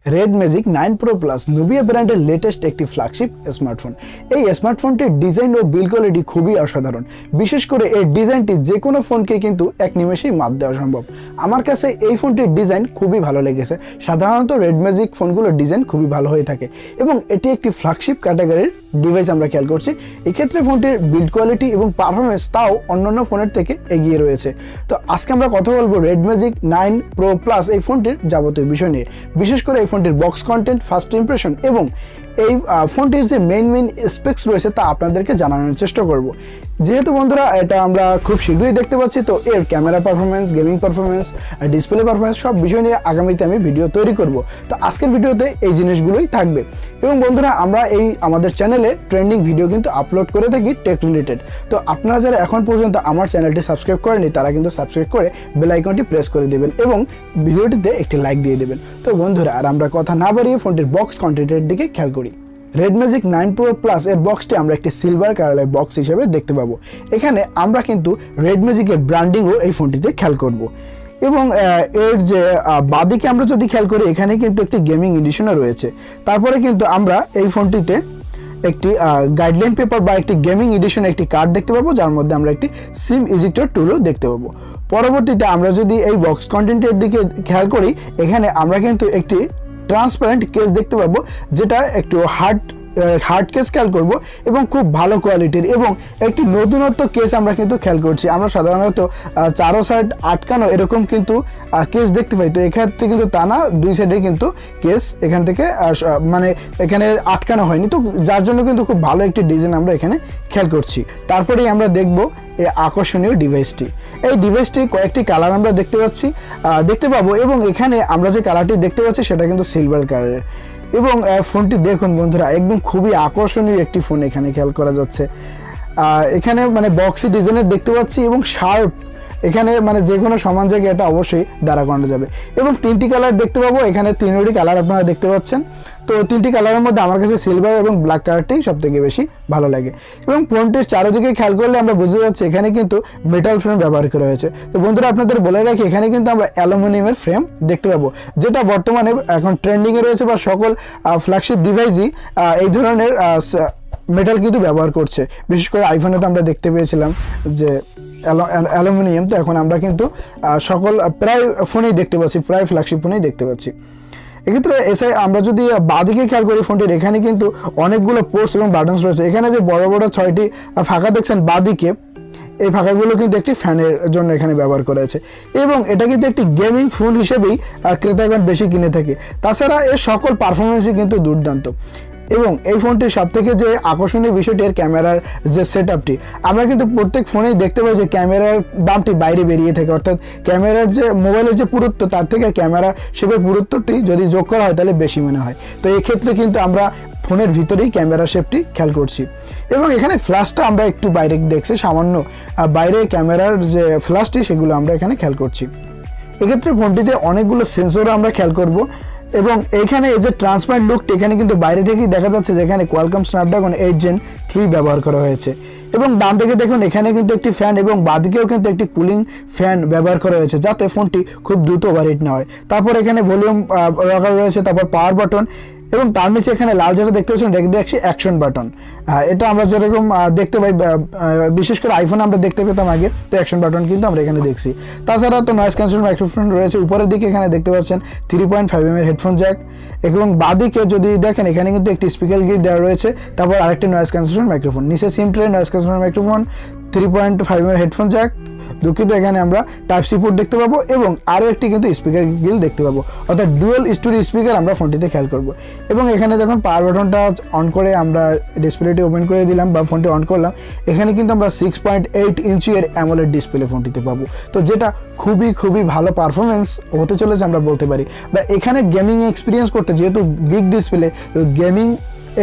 রেডম্যাজিক 9 pro plus Nubia ব্র্যান্ডের latest একটি flagship smartphone. এই স্মার্টফোনটির ডিজাইন ও বিল্ড কোয়ালিটি খুবই অসাধারণ। বিশেষ করে এর ডিজাইনটি যে কোনো ফোনকে কিন্তু এক নিমেষেই মাত দেওয়া সম্ভব। আমার কাছে এই ফোনটির ডিজাইন খুবই ভালো লেগেছে। সাধারণত রেডম্যাজিক ফোনগুলোর ডিজাইন খুবই ভালো হয়ে থাকে এবং এটি একটি ফ্ল্যাগশিপ ক্যাটাগরির ডিভাইস আমরা খেয়াল করছি। এক্ষেত্রে ফোনটির বিল্ড কোয়ালিটি এবং পারফরমেন্স তাও অন্যান্য ফোনের থেকে এগিয়ে রয়েছে। তো আজকে আমরা কথা বলবো রেডম্যাজিক 9 প্রো প্লাস এই ফোনটির যাবতীয় বিষয় নিয়ে, বিশেষ করে এই ফোনটির বক্স কন্টেন্ট, ফার্স্ট ইমপ্রেশন এবং এই ফোনটির যে মেইন স্পেক্স রয়েছে তা আপনাদেরকে জানানোর চেষ্টা করব। যেহেতু বন্ধুরা এটা আমরা খুব শীঘ্রই দেখতে পাচ্ছি, তো এর camera performance, gaming performance, display performance সব বিষয় নিয়ে আগামীতে আমি ভিডিও তৈরি করব। তো আজকের ভিডিওতে এই জিনিসগুলোই থাকবে। এবং বন্ধুরা আমরা এই আমাদের চ্যানেলে ট্রেন্ডিং ভিডিও কিন্তু আপলোড করে থাকি টেক রিলেটেড। তো আপনারা যারা এখন পর্যন্ত আমার চ্যানেলটি সাবস্ক্রাইব করেনি তারা কিন্তু সাবস্ক্রাইব করে বেল আইকনটি প্রেস করে দেবেন এবং ভিডিওটিতে একটি লাইক দিয়ে দেবেন। তো বন্ধুরা আর আমরা কথা না বাড়িয়ে ফোনটির বক্স কন্টেন্টের দিকে খেয়াল করি। রেডম্যাজিক 9 প্রো প্লাস এর বক্সটি আমরা একটি সিলভার কালারের বক্স হিসেবে দেখতে পাবো। এখানে আমরা কিন্তু রেডম্যাজিকের ব্র্যান্ডিংও এই ফোনটিতে খেয়াল করব। এবং এর যে বাদিকে আমরা যদি খেয়াল করি এখানে কিন্তু একটি গেমিং এডিশনও রয়েছে। তারপরে কিন্তু আমরা এই ফোনটিতে একটি গাইডলাইন পেপার বা একটি গেমিং এডিশন একটি কার্ড দেখতে পাবো, যার মধ্যে আমরা একটি সিম ইজেক্টর টুলও দেখতে পাবো। পরবর্তীতে আমরা যদি এই বক্স কন্টেন্টের দিকে খেয়াল করি এখানে আমরা কিন্তু একটি ট্রান্সপারেন্ট কেস দেখতে পাবো, যেটা একটু হার্ড কেস খেয়াল করব এবং খুব ভালো কোয়ালিটির এবং একটি নতুনত্ব কেস আমরা কিন্তু খেয়াল করছি। আমরা সাধারণত চারো সাইড আটকানো এরকম কিন্তু কেস দেখতে পাই, তো এক্ষেত্রে কিন্তু তা না, দুই সাইডে কিন্তু কেস এখান থেকে মানে এখানে আটকানো হয়নি, তো যার জন্য কিন্তু খুব ভালো একটি ডিজাইন আমরা এখানে খেয়াল করছি। তারপরেই আমরা দেখব এই আকর্ষণীয় ডিভাইসটি। এই ডিভাইসটি কয়েকটি কালার আমরা দেখতে পাবো এবং এখানে আমরা যে কালারটি দেখতে পাচ্ছি সেটা কিন্তু সিলভার কালারের। এবং ফোনটি দেখুন বন্ধুরা, একদম খুবই আকর্ষণীয় একটি ফোন এখানে খেয়াল করা যাচ্ছে। এখানে মানে বক্সি ডিজাইনের দেখতে পাচ্ছি এবং শার্প, এখানে মানে যে কোনো সমান জায়গায় এটা অবশ্যই দাঁড়া করানো যাবে। এবং তিনটি কালার দেখতে পাবো, এখানে তিনটি কালার আপনারা দেখতে পাচ্ছেন। তো তিনটি কালারের মধ্যে আমার কাছে সিলভার এবং ব্ল্যাক কালারটি সবথেকে বেশি ভালো লাগে। এবং ফোনটির চারিদিকে খেয়াল করলে আমরা বুঝতে যাচ্ছি এখানে কিন্তু মেটাল ফ্রেম ব্যবহার করা হয়েছে। তো বন্ধুরা আপনাদের বলে রাখি এখানে কিন্তু আমরা অ্যালুমিনিয়ামের ফ্রেম দেখতে পাবো, যেটা বর্তমানে এখন ট্রেন্ডিংয়ে রয়েছে বা সকল ফ্ল্যাগশিপ ডিভাইসই এই ধরনের মেটাল কিন্তু ব্যবহার করছে। বিশেষ করে আইফোনে তো আমরা দেখতে পেয়েছিলাম যে অ্যালুমিনিয়াম, তো এখন আমরা কিন্তু সকল প্রায় ফোনেই দেখতে পাচ্ছি, প্রায় ফ্ল্যাগশিপ ফোনেই দেখতে পাচ্ছি। এক্ষেত্রে এসে আমরা যদি বাঁদিকে খেয়াল করি ফোনটির এখানে কিন্তু অনেকগুলো পোর্টস এবং বাটনস রয়েছে। এখানে যে বড় বড় 6টি ফাঁকা দেখছেন বাঁদিকে, এই ফাঁকাগুলো কিন্তু একটি ফ্যানের জন্য এখানে ব্যবহার করা হয়েছে এবং এটা কিন্তু একটি গেমিং ফোন হিসেবেই ক্রেতাগণ বেশি কিনে থাকে। তাছাড়া এর সকল পারফরমেন্সই কিন্তু দুর্দান্ত। এবং এই ফোনটির সবথেকে যে আকর্ষণীয় বিষয়টি এর ক্যামেরার যে সেটআপটি, আমরা কিন্তু প্রত্যেক ফোনেই দেখতে পাই যে ক্যামেরার বামটি বাইরে বেরিয়ে থাকে, অর্থাৎ ক্যামেরার যে মোবাইলের যে পুরুত্ব তার থেকে ক্যামেরা শেপের পুরুত্বটি যদি যোগ করা হয় তাহলে বেশি মনে হয়। তো এই ক্ষেত্রে কিন্তু আমরা ফোনের ভিতরেই ক্যামেরা শেপটি খেয়াল করছি। এবং এখানে ফ্ল্যাশটা আমরা একটু বাইরে দেখছি, সামান্য বাইরে ক্যামেরার যে ফ্ল্যাশটি সেগুলো আমরা এখানে খেয়াল করছি। এক্ষেত্রে ফোনটিতে অনেকগুলো সেন্সরও আমরা খেয়াল করব এবং এখানে এই যে ট্রান্সপারেন্ট লুকটি এখানে কিন্তু বাইরে থেকেই দেখা যাচ্ছে যে এখানে কোয়ালকম স্ন্যাপড্রাগন 8 Gen 3 ব্যবহার করা হয়েছে। এবং ডান দিকে দেখুন এখানে কিন্তু একটি ফ্যান এবং বাঁদিকেও কিন্তু একটি কুলিং ফ্যান ব্যবহার করা হয়েছে, যাতে ফোনটি খুব দ্রুত ওভারহিট না হয়। তারপর এখানে ভলিউম রাখা রয়েছে, তারপর পাওয়ার বাটন এবং তার নিচে এখানে লাল যেটা দেখতে পাচ্ছেন এটা কিন্তু অ্যাকশন বাটন। এটা আমরা যেরকম দেখতে পাই বিশেষ করে আইফোনে আমরা দেখতে পেতাম আগে, তো অ্যাকশন বাটন কিন্তু আমরা এখানে দেখছি। তাছাড়া তো নয়েজ ক্যান্সেল মাইক্রোফোন রয়েছে। উপরের দিকে এখানে দেখতে পাচ্ছেন 3.5 mm হেডফোন জ্যাক এবং বাঁদিকে যদি দেখেন এখানে কিন্তু একটি স্পিকার গ্রিড দেওয়া রয়েছে, তারপর আরেকটি নয়েজ ক্যান্সেলেশন মাইক্রোফোন, নিচে সিম tray, noise cancellation microphone, 3.5 mm headphone Jack, দুঃখিত এখানে আমরা টাইপ সি পোর্ট দেখতে পাবো এবং আরও একটি কিন্তু স্পিকার গ্রিল দেখতে পাবো, অর্থাৎ ডুয়েল স্টোরি স্পিকার আমরা ফোনটিতে খেয়াল করব। এবং এখানে যখন পাওয়ার বাটনটা অন করে আমরা ডিসপ্লেটি ওপেন করে দিলাম বা ফোনটি অন করলাম, এখানে কিন্তু আমরা 6.8 ইঞ্চি অ্যামোলেড ডিসপ্লে ফোনটিতে পাবো, তো যেটা খুবই ভালো পারফরমেন্স হতে চলেছে আমরা বলতে পারি। বা এখানে গেমিং এক্সপিরিয়েন্স করতে যেহেতু বিগ ডিসপ্লে, তো গেমিং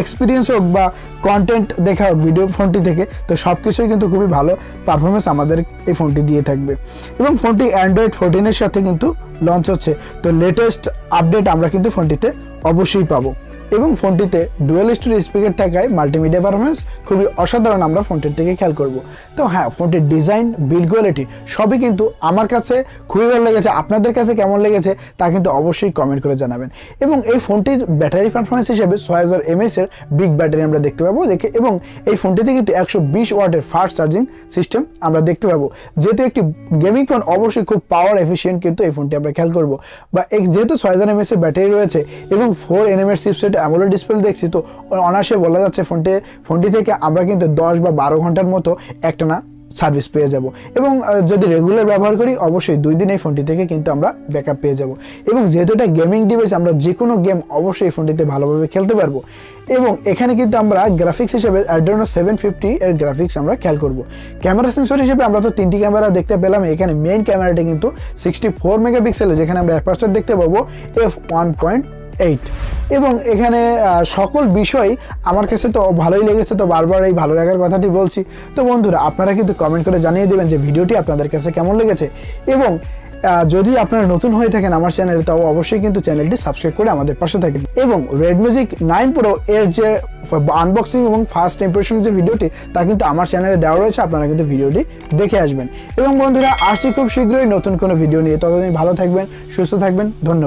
এক্সপিরিয়েন্স হোক বা কন্টেন্ট দেখা হোক ভিডিও ফোনটি থেকে, তো সব কিছুই কিন্তু খুবই ভালো পারফরমেন্স আমাদের এই ফোনটি দিয়ে থাকবে। এবং ফোনটি অ্যান্ড্রয়েড 14-এর সাথে কিন্তু লঞ্চ হচ্ছে, তো লেটেস্ট আপডেট আমরা কিন্তু ফোনটিতে অবশ্যই পাবো। এবং ফোনটিতে ডুয়াল স্টোরেজ স্পিকার থাকায় মাল্টিমিডিয়া পারফরমেন্স খুবই অসাধারণ আমরা ফোনটির থেকে খেয়াল করব। তো হ্যাঁ, ফোনটির ডিজাইন, বিল্ড কোয়ালিটি সবই কিন্তু আমার কাছে খুবই ভালো লেগেছে। আপনাদের কাছে কেমন লেগেছে তা কিন্তু অবশ্যই কমেন্ট করে জানাবেন। এবং এই ফোনটির ব্যাটারি পারফরমেন্স হিসেবে 6000 mAh এর বিগ ব্যাটারি আমরা দেখতে পাবো এবং এই ফোনটিতে কিন্তু 120 ওয়াটের ফাস্ট চার্জিং সিস্টেম আমরা দেখতে পাবো। যেহেতু একটি গেমিং ফোন অবশ্যই খুব পাওয়ার এফিশিয়েন্ট কিন্তু এই ফোনটি আমরা খেয়াল করব। বা যেহেতু 6000 mAh এর ব্যাটারি রয়েছে এবং 4 nm এর চিপসেট অ্যামোলেড ডিসপ্লে দেখছি, তো অনায়াসে বলা যাচ্ছে ফোনটি থেকে আমরা কিন্তু 10 বা 12 ঘন্টার মতো একটানা সার্ভিস পেয়ে যাব। এবং যদি রেগুলার ব্যবহার করি অবশ্যই 2 দিন এই ফোনটি থেকে কিন্তু আমরা ব্যাকআপ পেয়ে যাব। এবং যেহেতু এটা গেমিং ডিভাইস, আমরা যে কোনো গেম অবশ্যই এই ফোনটিতে ভালোভাবে খেলতে পারবো। এবং এখানে কিন্তু আমরা গ্রাফিক্স হিসেবে Adreno 750 এর গ্রাফিক্স আমরা খেয়াল করব। ক্যামেরা সেন্সর হিসেবে আমরা তো 3টি ক্যামেরা দেখতে পেলাম। এখানে মেইন ক্যামেরাটা কিন্তু 64 মেগাপিক্সেলের, যেখানে আমরা অ্যাপারচার দেখতে পাবো f1.8। এবং এখানে সকল বিষয় আমার কাছে তো ভালোই লেগেছে, তো বারবার এই ভালো লাগার কথাটি বলছি। তো বন্ধুরা, আপনারা কিন্তু কমেন্ট করে জানিয়ে দেবেন যে ভিডিওটি আপনাদের কাছে কেমন লেগেছে। এবং যদি আপনারা নতুন হয়ে থাকেন আমার চ্যানেলে, তাও অবশ্যই কিন্তু চ্যানেলটি সাবস্ক্রাইব করে আমাদের পাশে থাকেন। এবং রেডম্যাজিক 9 Pro এর যে আনবক্সিং এবং ফার্স্ট ইমপ্রেশন যে ভিডিওটি, তা কিন্তু আমার চ্যানেলে দেওয়া রয়েছে, আপনারা কিন্তু ভিডিওটি দেখে আসবেন। এবং বন্ধুরা, আসছি খুব শীঘ্রই নতুন কোনো ভিডিও নিয়ে। ততদিন ভালো থাকবেন, সুস্থ থাকবেন, ধন্যবাদ।